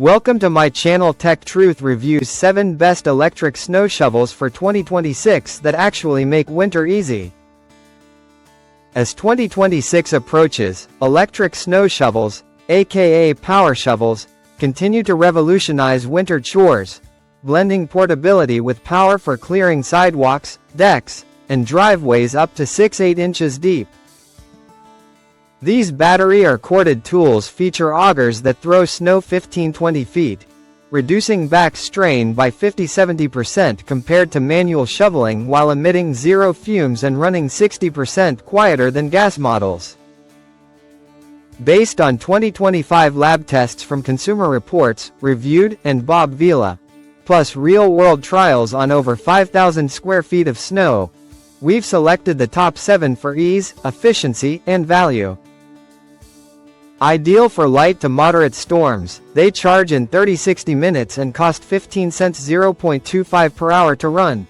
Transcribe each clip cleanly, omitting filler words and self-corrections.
Welcome to my channel. Tech Truth reviews 7 best electric snow shovels for 2026 that actually make winter easy. As 2026 approaches, electric snow shovels, aka power shovels, continue to revolutionize winter chores, blending portability with power for clearing sidewalks, decks, and driveways up to 6-8 inches deep. These battery or corded tools feature augers that throw snow 15-20 feet, reducing back strain by 50-70% compared to manual shoveling while emitting zero fumes and running 60% quieter than gas models. Based on 2025 lab tests from Consumer Reports, Reviewed, and Bob Vila, plus real-world trials on over 5,000 square feet of snow, we've selected the top 7 for ease, efficiency, and value. Ideal for light to moderate storms, they charge in 30-60 minutes and cost 15 cents (0.25 per hour) to run.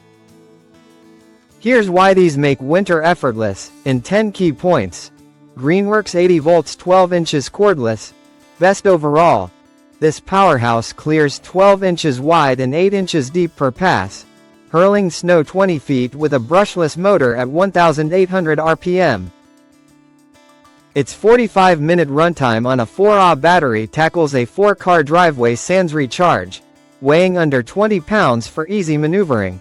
Here's why these make winter effortless, in 10 key points. Greenworks 80 volts 12 inches cordless. Best overall. This powerhouse clears 12 inches wide and 8 inches deep per pass, hurling snow 20 feet with a brushless motor at 1,800 RPM. Its 45-minute runtime on a 4Ah battery tackles a 4-car driveway sans recharge, weighing under 20 pounds for easy maneuvering.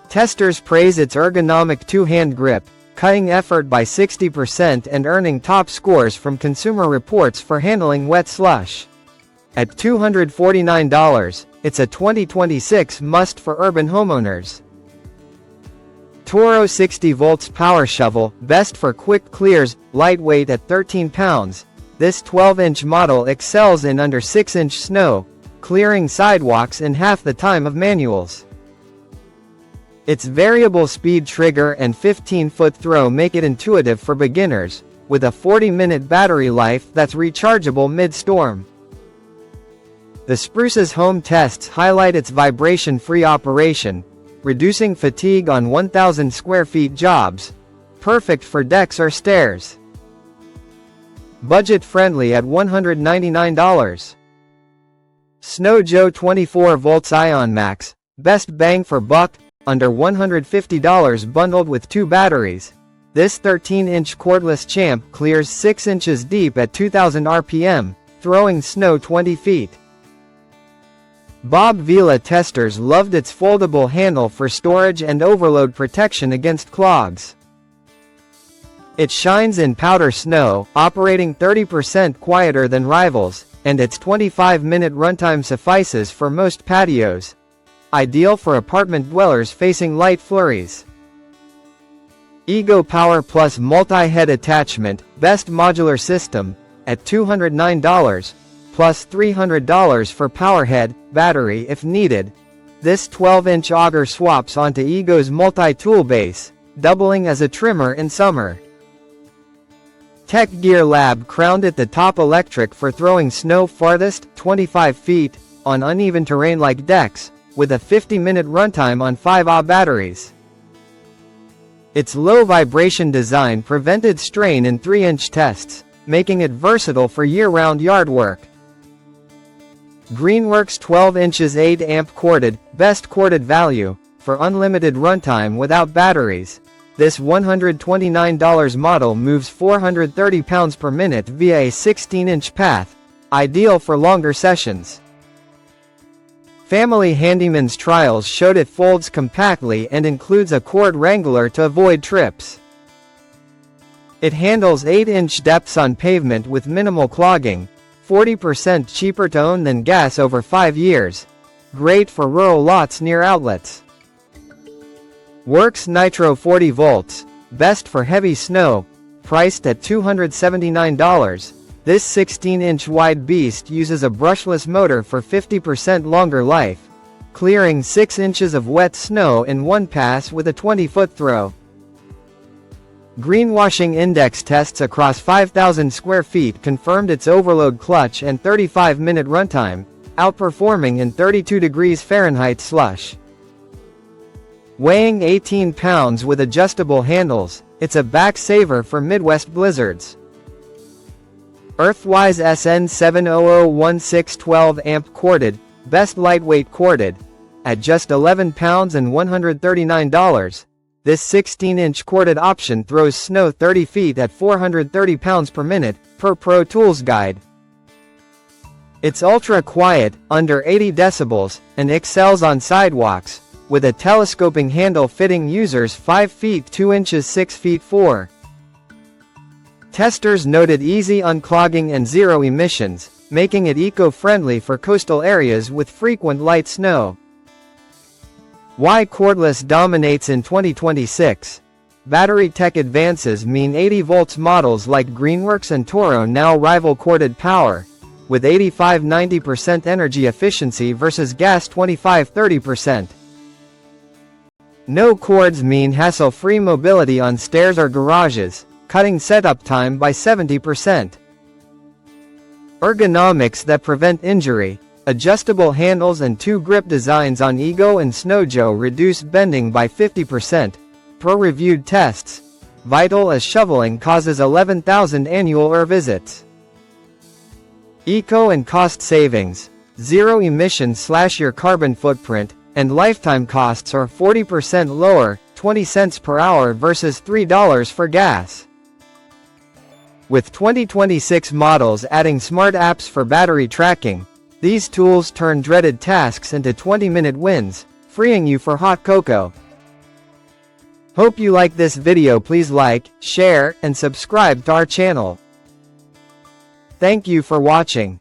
Testers praise its ergonomic two-hand grip, cutting effort by 60% and earning top scores from Consumer Reports for handling wet slush. At $249, it's a 2026 must for urban homeowners. Toro 60 volts power shovel, best for quick clears, lightweight at 13 pounds. This 12-inch model excels in under 6-inch snow, clearing sidewalks in half the time of manuals. Its variable speed trigger and 15-foot throw make it intuitive for beginners, with a 40-minute battery life that's rechargeable mid-storm. The Spruce's home tests highlight its vibration-free operation, reducing fatigue on 1,000 square feet jobs, perfect for decks or stairs. Budget-friendly at $199. Snow Joe 24 volts Ionmax, best bang for buck, under $150 bundled with 2 batteries. This 13-inch cordless champ clears 6 inches deep at 2,000 RPM, throwing snow 20 feet. Bob Vila testers loved its foldable handle for storage and overload protection against clogs. It shines in powder snow, operating 30% quieter than rivals, and its 25-minute runtime suffices for most patios. Ideal for apartment dwellers facing light flurries. Ego Power Plus multi-head attachment, best modular system, at $209. Plus $300 for powerhead, battery if needed. This 12-inch auger swaps onto Ego's multi-tool base, doubling as a trimmer in summer. Tech Gear Lab crowned it the top electric for throwing snow farthest, 25 feet, on uneven terrain like decks, with a 50-minute runtime on 5Ah batteries. Its low vibration design prevented strain in 3-inch tests, making it versatile for year-round yard work. Greenworks 12 inches 8 amp corded, best corded value, for unlimited runtime without batteries. This $129 model moves 430 pounds per minute via a 16-inch path, ideal for longer sessions. Family Handyman's trials showed it folds compactly and includes a cord wrangler to avoid trips. It handles 8-inch depths on pavement with minimal clogging, 40% cheaper to own than gas over 5 years. Great for rural lots near outlets. WORX Nitro 40 volts, best for heavy snow, priced at $279. This 16-inch wide beast uses a brushless motor for 50% longer life, clearing 6 inches of wet snow in one pass with a 20-foot throw. Greenwashing index tests across 5,000 square feet confirmed its overload clutch and 35-minute runtime, outperforming in 32 degrees Fahrenheit slush. Weighing 18 pounds with adjustable handles, it's a back saver for Midwest blizzards. Earthwise SN70016 amp corded, best lightweight corded. At just £11 and $139, this 16-inch corded option throws snow 30 feet at 430 pounds per minute, per Pro Tools guide. It's ultra-quiet, under 80 decibels, and excels on sidewalks, with a telescoping handle fitting users 5 feet 2 inches 6 feet 4. Testers noted easy unclogging and zero emissions, making it eco-friendly for coastal areas with frequent light snow. Why cordless dominates in 2026? Battery tech advances mean 80 volts models like Greenworks and Toro now rival corded power, with 85–90% energy efficiency versus gas 25–30%. No cords mean hassle-free mobility on stairs or garages, cutting setup time by 70%. Ergonomics that prevent injury. Adjustable handles and 2 grip designs on Ego and Snowjoe reduce bending by 50%, per reviewed tests. Vital as shoveling causes 11,000 annual visits. Eco and cost savings. Zero emissions slash your carbon footprint, and lifetime costs are 40% lower, 20 cents per hour versus $3 for gas. With 2026 models adding smart apps for battery tracking, these tools turn dreaded tasks into 20-minute wins, freeing you for hot cocoa. Hope you like this video. Please like, share, and subscribe to our channel. Thank you for watching.